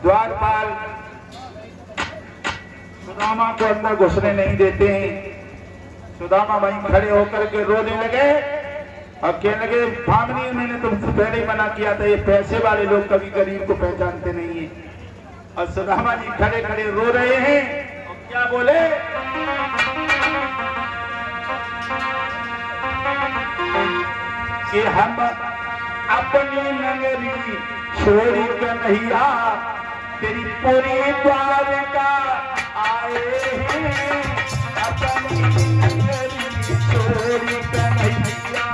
द्वारपाल सुदामा को अंदर घुसने नहीं देते हैं। सुदामा वहीं खड़े होकर के रोने लगे और कहने लगे, भामिनी मैंने तुमसे पहले ही मना किया था, ये पैसे वाले लोग कभी गरीब को पहचानते नहीं है। और सुदामा जी खड़े खड़े रो रहे हैं और क्या बोले, कि हम अपनी नगरी छोड़ी कन्हैया तेरी पूरी द्वारका आए हैं, अपनी नगरी छोड़ी कन्हैया।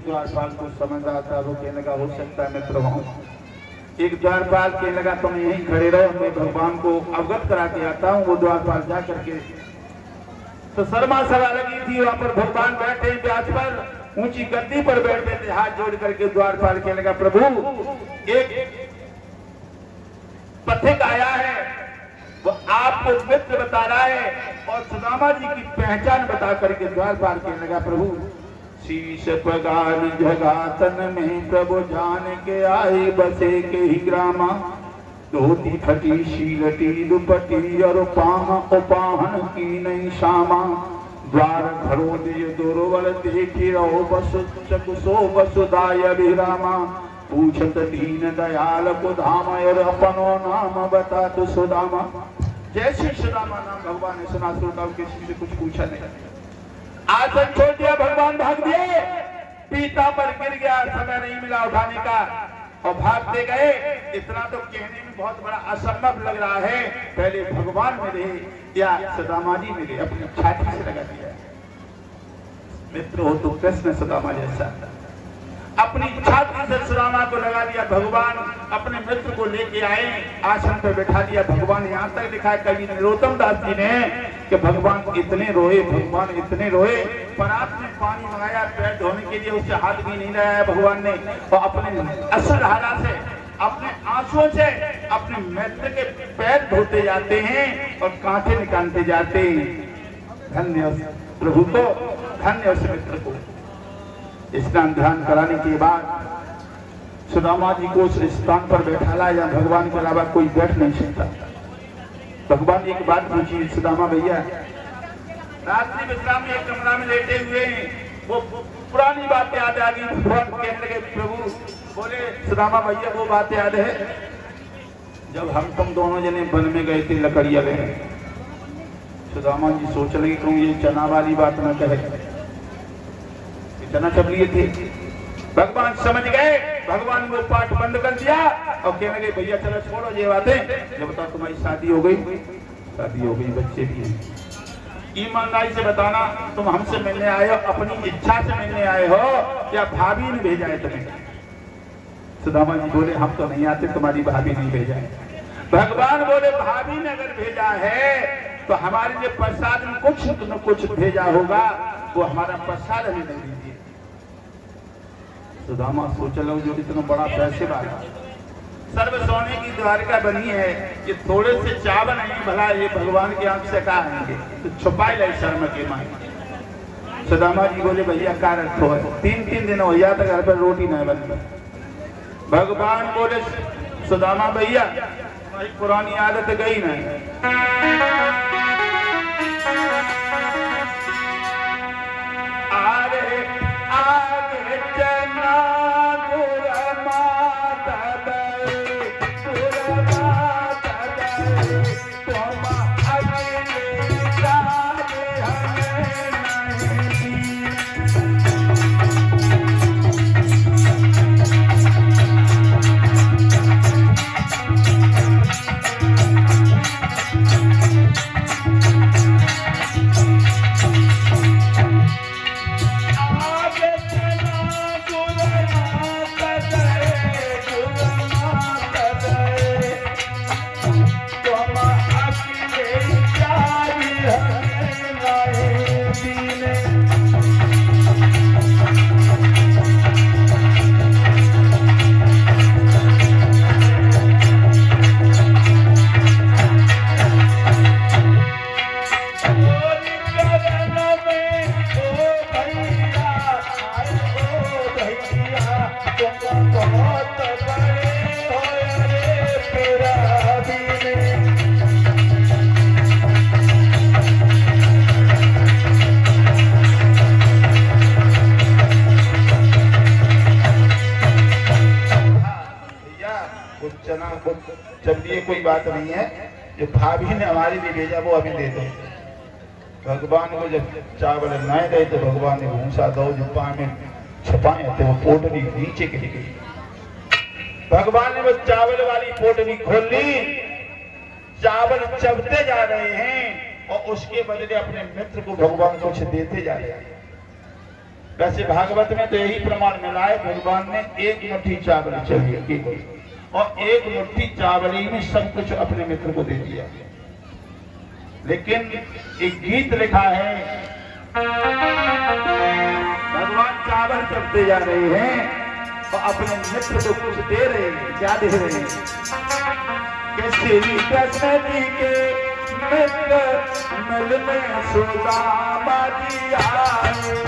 द्वारपाल को समझ रहा था, वो कहने लगा हो सकता है मित्र हूँ। एक द्वारपाल कहने लगा तुम यहीं खड़े रहो, मैं भगवान को अवगत करा के आता हूँ। वो द्वारपाल जा करके तो शर्मा सभा लगी थी, वहां पर भगवान बैठे व्यास पर ऊंची गद्दी पर बैठे थे, हाथ जोड़ करके द्वारपाल कहने लगा प्रभु एक पथिक आया है, वो आपको मित्र बता रहा है और सुदामा जी की पहचान बता करके द्वारपाल कहने लगा प्रभु शीश पगार जगातन में प्रभु जान के आए बसे के ही ग्रामा, धोती फटी शीलटी दुपटी और पाह उपाहन की नहीं शामा, द्वार घरो दिय दुर्बल देखी रहो बस चकुसो वसुदाय विरामा, पूछत दीन दयाल को धाम और अपनो नाम बता तो सुदामा। जैसे सुदामा नाम भगवान ने सुना, सुदामा किसी से कुछ पूछा नहीं, आसन छोड़ दिया, भगवान भाग दिए, पीता पर गिर गया, समय नहीं मिला उठाने का और भागते गए। इतना तो कहने में बहुत बड़ा असंभव लग रहा है, पहले भगवान मिले या सुदामा जी मिले, अपनी छाती से लगा दिया। मित्र हो तो कृष्ण सुदामा जैसा, अपनी छाती से सुदामा को लगा दिया। भगवान अपने मित्र को लेके आए, आसन पर बैठा दिया। भगवान यहाँ तक लिखा है कवि नरोत्तम दास जी ने कि भगवान इतने रोए, भगवान इतने रोए, परात में पानी मंगाया पैर धोने के लिए, उससे हाथ भी नहीं लगाया भगवान ने, और अपने असल धारा से अपने आंसुओं से अपने मित्र के पैर धोते जाते हैं और कांटे निकालते जाते हैं। धन्य प्रभु को, धन्य उस मित्र को। स्नान ध्यान कराने के बाद सुदामा जी को उस स्थान पर बैठा लाया जहाँ भगवान के अलावा कोई बैठ नहीं सकता। भगवान एक बात पूछी, सुदामा भैया रात्रि विश्राम में एक कमरा में लेटे हुए हैं, वो पुरानी बात याद आ गई। भगवान कहने लगे प्रभु, बोले सुदामा भैया वो बात याद है जब हम तुम दोनों जने वन में गए थे लकड़िया गए। सुदामा जी सोच लगे क्यों ये चना वाली बात न कहे, चना चब लिए थे। भगवान समझ गए, भगवान वो पाठ बंद कर दिया और कहने लगे भैया चलो छोड़ो ये बातें, जब बताओ तुम्हारी शादी हो गई, शादी हो गई, बच्चे भी हैं, ईमानदारी से बताना तुम हमसे मिलने आए हो, अपनी इच्छा से मिलने आए हो या भाभी ने भेजा है तुम्हें? सुदामा जी बोले हम तो नहीं आते, तुम्हारी भाभी नहीं भेजा है। भगवान बोले भाभी ने अगर भेजा है तो हमारे लिए प्रसाद में कुछ न कुछ भेजा होगा, वो हमारा प्रसाद हमें नहीं दीजिए। सुदामा सोच लो जो इतना बड़ा पैसे वाला, सर्व सोने की द्वारका बनी है, ये थोड़े से चावल नहीं भला ये भगवान की आंख से कहा आएंगे, तो छुपाई ले शर्म के मांगे। सुदामा जी बोले भैया का रखो है, 3 दिन हो गया था घर पर रोटी नहीं बनी। भगवान बोले सुदामा भैया तुम्हारी पुरानी आदत गई नहीं, चलिए कोई बात नहीं है, जो भाभी ने हमारे लिए भेजा वो अभी दे दो। भगवान को जब चावल नहीं दे तो भगवान ने भूसा दो जो पान में छपाए थे वो पोटली नीचे गिर गई। भगवान ने वो चावल वाली पोटली खोल ली, चावल चबते जा रहे हैं और उसके बदले अपने मित्र को भगवान कुछ देते जा रहे हैं। वैसे भागवत में तो यही प्रमाण मिला है, भगवान ने एक मुट्ठी चावल चाहिए और एक मुट्ठी चावल ही में सब कुछ अपने मित्र को दे दिया। लेकिन एक गीत लिखा है, भगवान चावल चबते जा रहे हैं और अपने मित्र को कुछ दे रहे हैं। क्या दे रहे हैं? कि श्री कृष्ण जी के मित्र मिलने सुदामा जी आए।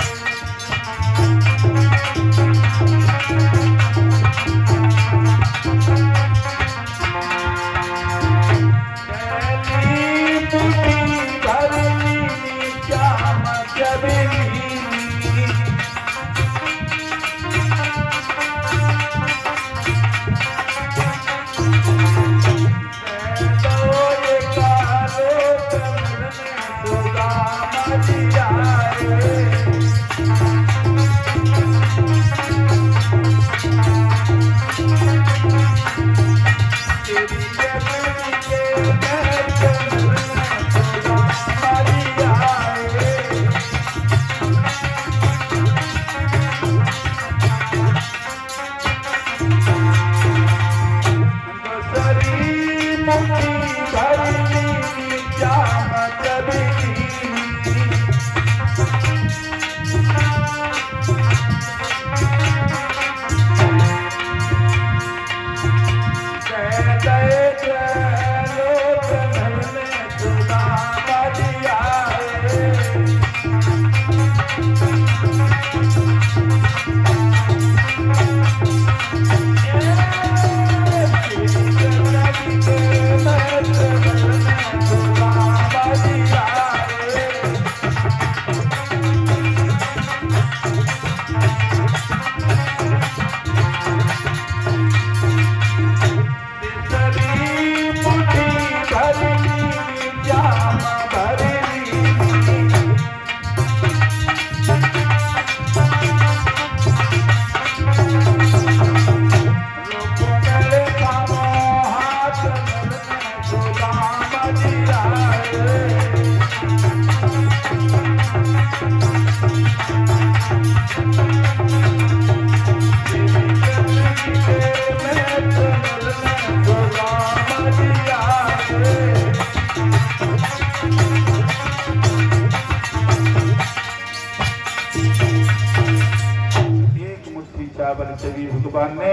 भगवान ने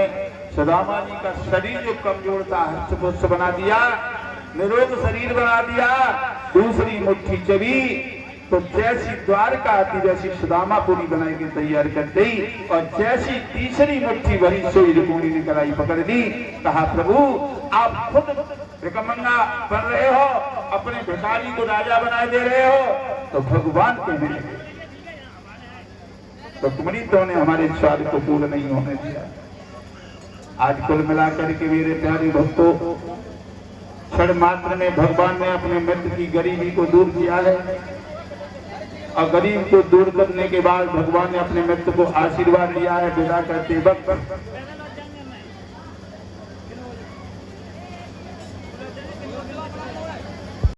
सुदामा जी का शरीर जो कमजोर था हष्ट बना दिया, निरोग शरीर बना दिया। दूसरी मुट्ठी चबी तो जैसी द्वारका आती वैसी सुदामापुरी बनाई के तैयार कर दी और जैसी तीसरी मुट्ठी भरी सोई रुक्मिणी ने कलाई पकड़ दी। कहा प्रभु आप खुद भिखमंगा बन रहे हो, अपने भिखारी को राजा बना दे रहे हो। तो भगवान कहने लगे रुक्मिणियों ने हमारे स्वाद को पूर्ण नहीं होने दिया। आज कुल मिलाकर के मेरे प्यारे भक्तों, क्षण मात्र में भगवान ने अपने मित्र की गरीबी को दूर किया है और गरीब को दूर करने के बाद भगवान ने अपने मित्र को आशीर्वाद दिया है। विदा करते वक्त